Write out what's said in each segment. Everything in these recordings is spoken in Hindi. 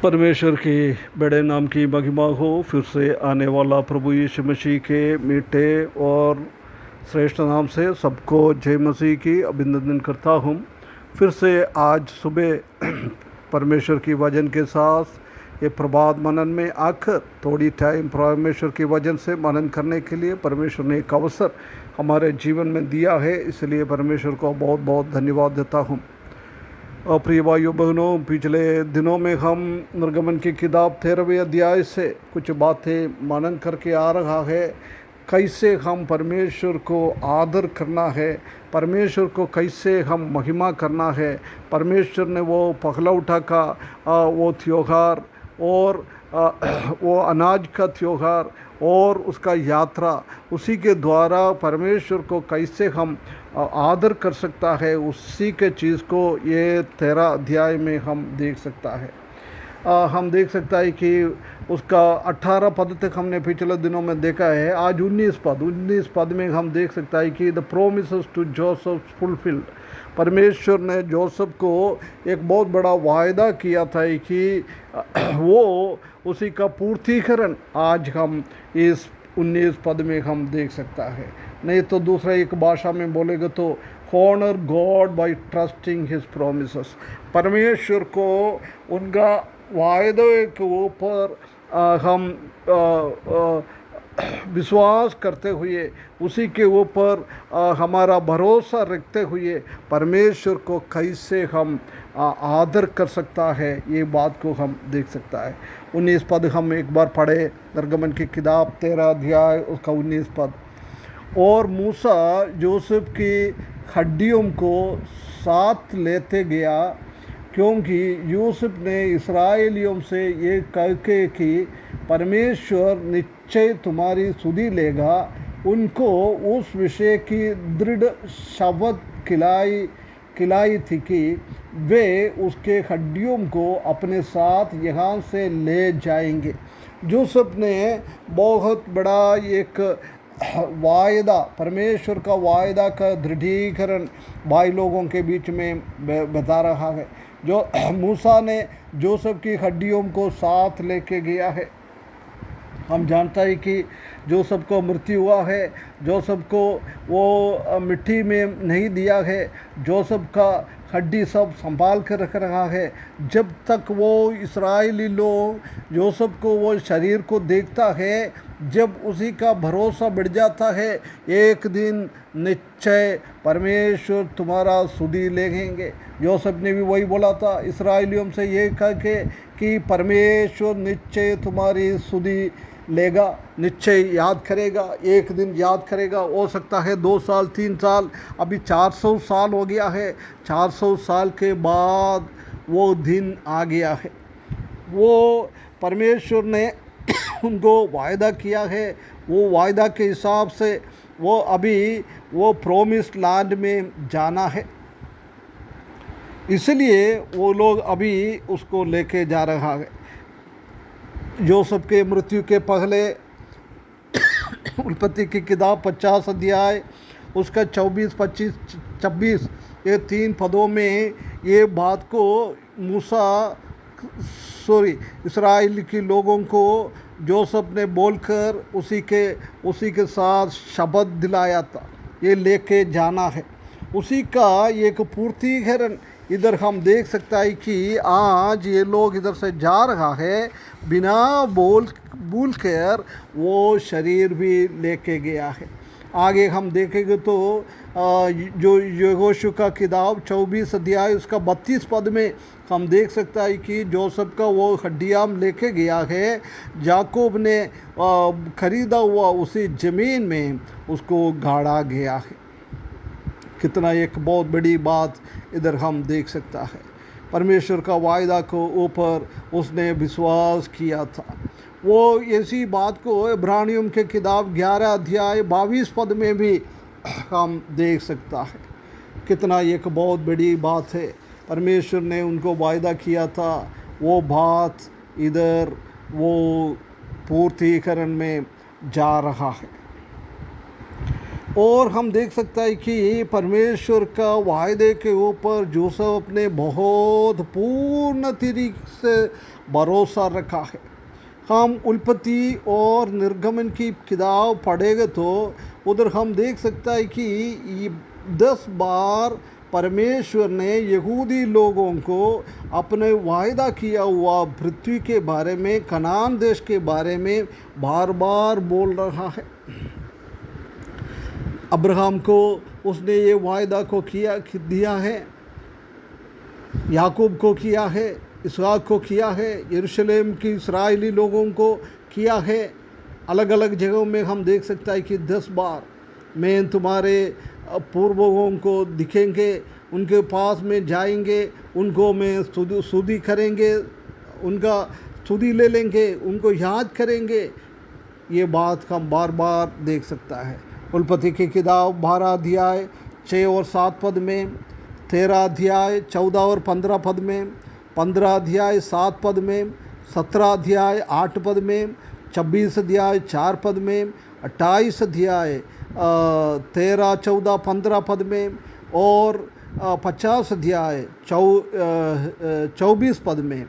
परमेश्वर के बड़े नाम की महिमा हो। फिर से आने वाला प्रभु यीशु मसीह के मीठे और श्रेष्ठ नाम से सबको जय मसीह की अभिनंदन करता हूँ। फिर से आज सुबह परमेश्वर की वचन के साथ ये प्रभात मनन में आकर थोड़ी टाइम परमेश्वर के वचन से मनन करने के लिए परमेश्वर ने एक अवसर हमारे जीवन में दिया है, इसलिए परमेश्वर को बहुत बहुत धन्यवाद देता हूँ। प्रिय भाइयों बहनों, पिछले दिनों में हम निर्गमन की किताब 13वें अध्याय से कुछ बातें मनन करके आ रहा है। कैसे हम परमेश्वर को आदर करना है, परमेश्वर को कैसे हम महिमा करना है। परमेश्वर ने वो पखलौठा का वो त्योहार और वो अनाज का त्योहार और उसका यात्रा, उसी के द्वारा परमेश्वर को कैसे हम आदर कर सकता है, उसी के चीज़ को ये 13 अध्याय में हम देख सकता है। हम देख सकता है कि उसका 18 पद तक हमने पिछले दिनों में देखा है। आज 19 पद में हम देख सकता है कि the promises to Joseph fulfilled. परमेश्वर ने जोसेफ को एक बहुत बड़ा वायदा किया था कि वो उसी का पूर्तिकरण आज हम इस 19 पद में हम देख सकता है। नहीं तो दूसरा एक भाषा में बोलेगा तो honour God by trusting his promises. परमेश्वर को उनका वायदे के ऊपर हम विश्वास करते हुए, उसी के ऊपर हमारा भरोसा रखते हुए परमेश्वर को कैसे हम आदर कर सकता है, ये बात को हम देख सकता है। 19 पद हम एक बार पढ़े, निर्गमन की किताब 13 अध्याय उसका 19 पद। और मूसा जोसेफ की हड्डियों को साथ लेते गया, क्योंकि यूसुफ ने इस्राएलियों से ये कह के कि परमेश्वर निश्चय तुम्हारी सुधि लेगा, उनको उस विषय की दृढ़ शपथ खिलाई थी कि वे उसके हड्डियों को अपने साथ यहाँ से ले जाएंगे। यूसुफ ने बहुत बड़ा एक वायदा, परमेश्वर का वायदा का दृढ़ीकरण भाई लोगों के बीच में बता रहा है। जो मूसा ने जोसेफ की हड्डियों को साथ लेके गया है। हम जानता है कि जोसेफ को मृत्यु हुआ है, जोसेफ को वो मिट्टी में नहीं दिया है, जोसेफ का हड्डी सब संभाल कर रख रहा है। जब तक वो इस्राएली लोग जोसेफ को वो शरीर को देखता है, जब उसी का भरोसा बढ़ जाता है, एक दिन निश्चय परमेश्वर तुम्हारा सुधि लेंगे। जोसेफ ने भी वही बोला था इस्राएलियों से, ये कह के कि परमेश्वर निश्चय तुम्हारी सुधि लेगा, निश्चय याद करेगा, एक दिन याद करेगा। हो सकता है 2 साल 3 साल, अभी 400 साल हो गया है। 400 साल के बाद वो दिन आ गया है। वो परमेश्वर ने उनको वायदा किया है, वो वायदा के हिसाब से वो अभी वो प्रोमिस्ड लैंड में जाना है, इसलिए वो लोग अभी उसको लेके जा रहा है। जोसेफ के मृत्यु के पहले उत्पत्ति की किताब 50 अध्याय उसका 24, 25, 26 ये 3 पदों में ये बात को इस्राएल के लोगों को जोसेफ ने बोलकर उसी के साथ शपथ दिलाया था, ये लेके जाना है। उसी का एक पूर्तिकरण इधर हम देख सकता है कि आज ये लोग इधर से जा रहा है, बिना भूल कर वो शरीर भी लेके गया है। आगे हम देखेंगे तो जो यहोशू का किताब 24 अध्याय उसका 32 पद में हम देख सकता है कि जोसेफ का वो हड्डियाँ लेके गया है, याकूब ने खरीदा हुआ उसी ज़मीन में उसको गाड़ा गया है। कितना एक बहुत बड़ी बात इधर हम देख सकता है। परमेश्वर का वायदा को ऊपर उसने विश्वास किया था। वो ऐसी बात को इब्रानियों के किताब 11 अध्याय 22 पद में भी हम देख सकता है। कितना एक बहुत बड़ी बात है। परमेश्वर ने उनको वायदा किया था, वो बात इधर वो पूर्तिकरण में जा रहा है। और हम देख सकते हैं कि परमेश्वर का वायदे के ऊपर जोसेफ अपने बहुत पूर्ण तरीके से भरोसा रखा है। हम उत्पत्ति और निर्गमन की किताब पढ़ेंगे तो उधर हम देख सकते हैं कि 10 बार परमेश्वर ने यहूदी लोगों को अपने वायदा किया हुआ पृथ्वी के बारे में, कनान देश के बारे में बार बार बोल रहा है। अब्राहम को उसने ये वायदा को दिया है, याकूब को किया है, इसहाक को किया है, यरूशलेम की इस्राएली लोगों को किया है। अलग अलग जगहों में हम देख सकते हैं कि 10 बार मैं तुम्हारे पूर्वजों को दिखेंगे, उनके पास में जाएंगे, उनको मैं स्तुति करेंगे, उनका स्तुति ले लेंगे, उनको याद करेंगे। ये बात हम बार बार देख सकता है। उत्पत्ति की किताब 12 अध्याय 6 और 7 पद में, 13 अध्याय 14 और 15 पद में, 15 अध्याय 7 पद में, 17 अध्याय 8 पद में, 26 अध्याय 4 पद में, 28 अध्याय 13, 14, 15 पद में और 50 अध्याय 24 पद में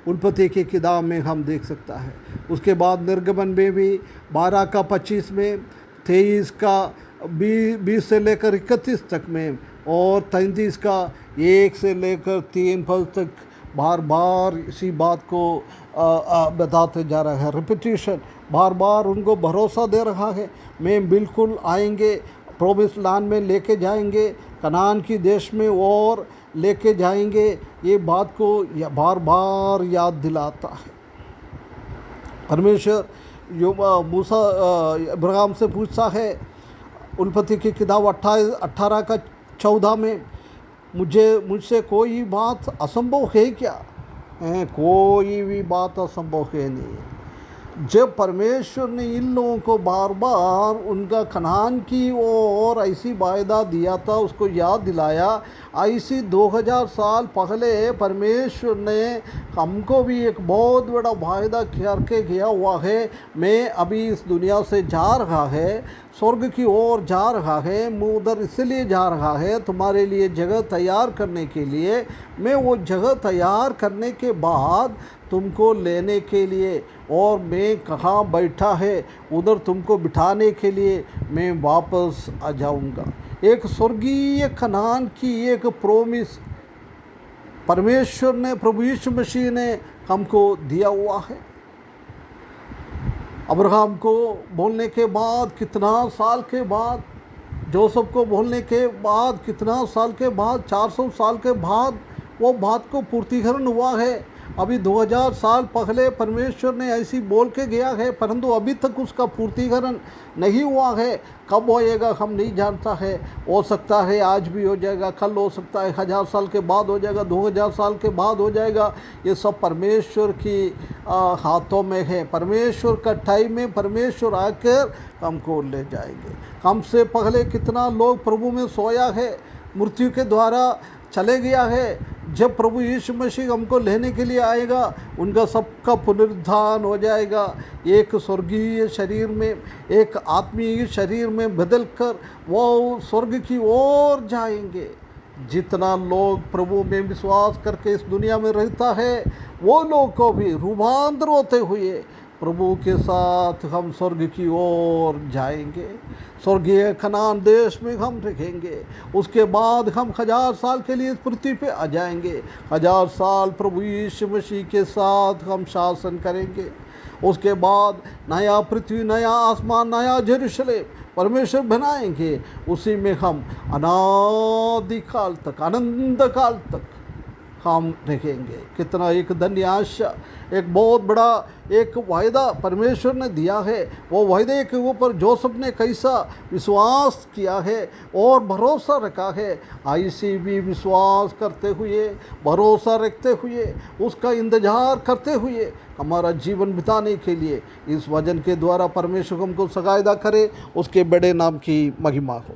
उत्पत्ति की किताब में हम देख सकता है। उसके बाद निर्गमन में भी 12 का 25 में, 23 का 20 से लेकर 31 तक में और 33 का 1 से लेकर 3 पद तक बार बार इसी बात को बताते जा रहा है। रिपीटिशन, बार बार उनको भरोसा दे रहा है, मैं बिल्कुल आएंगे, प्रोमिस लैंड में लेके जाएंगे, कनान की देश में और लेके जाएंगे। ये बात को बार बार याद दिलाता है। परमेश्वर मूसा अब्राहम से पूछता है, उत्पत्ति की किताब 18 का 14 में, मुझसे कोई बात असंभव है क्या? कोई भी बात असंभव है नहीं। जब परमेश्वर ने इन लोगों को बार बार उनका कनान की ओर ऐसी वायदा दिया था, उसको याद दिलाया, ऐसी 2000 साल पहले परमेश्वर ने हमको भी एक बहुत बड़ा वायदा करके गया हुआ है। मैं अभी इस दुनिया से जा रहा है, स्वर्ग की ओर जा रहा है, मैं उधर इसलिए जा रहा है तुम्हारे लिए जगह तैयार करने के लिए। मैं वो जगह तैयार करने के बाद तुमको लेने के लिए, और मैं कहाँ बैठा है उधर तुमको बिठाने के लिए मैं वापस आ जाऊँगा। एक स्वर्गीय कनान की एक प्रोमिस परमेश्वर ने, प्रभु यीशु मसीह ने हमको दिया हुआ है। अब्राहम को बोलने के बाद कितना साल के बाद, जोसेफ को बोलने के बाद कितना साल के बाद, 400 साल के बाद वो बात को पूर्तिकरण हुआ है। अभी 2000 साल पहले परमेश्वर ने ऐसी बोल के गया है, परंतु अभी तक उसका पूर्तिकरण नहीं हुआ है। कब होएगा हम नहीं जानता है। हो सकता है आज भी हो जाएगा, कल हो सकता है 1000 साल के बाद हो जाएगा, 2000 साल के बाद हो जाएगा। ये सब परमेश्वर की हाथों में है। परमेश्वर का टाइम में परमेश्वर आकर हमको ले जाएंगे। हमसे पहले कितना लोग प्रभु में सोया है, मृत्यु के द्वारा चले गया है। जब प्रभु यीशु मसीह हमको लेने के लिए आएगा, उनका सबका पुनरुत्थान हो जाएगा। एक स्वर्गीय शरीर में, एक आत्मीय शरीर में बदल कर वो स्वर्ग की ओर जाएंगे। जितना लोग प्रभु में विश्वास करके इस दुनिया में रहता है, वो लोग को भी रूपांतर होते हुए प्रभु के साथ हम स्वर्ग की ओर जाएंगे। स्वर्गीय कनान देश में हम रहेंगे। उसके बाद हम 1000 साल के लिए इस पृथ्वी पे आ जाएंगे। 1000 साल प्रभु यीशु मसीह के साथ हम शासन करेंगे। उसके बाद नया पृथ्वी, नया आसमान, नया यरूशलेम परमेश्वर बनाएंगे। उसी में हम अनादिकाल तक, अनंत काल तक हम रहेंगे। कितना एक धन्य आशा, एक बहुत बड़ा एक वायदा परमेश्वर ने दिया है। वो वायदे के ऊपर जोसेफ ने कैसा विश्वास किया है और भरोसा रखा है। ऐसे भी विश्वास करते हुए, भरोसा रखते हुए, उसका इंतजार करते हुए हमारा जीवन बिताने के लिए इस वचन के द्वारा परमेश्वर हमको सहायता करे। उसके बड़े नाम की महिमा हो।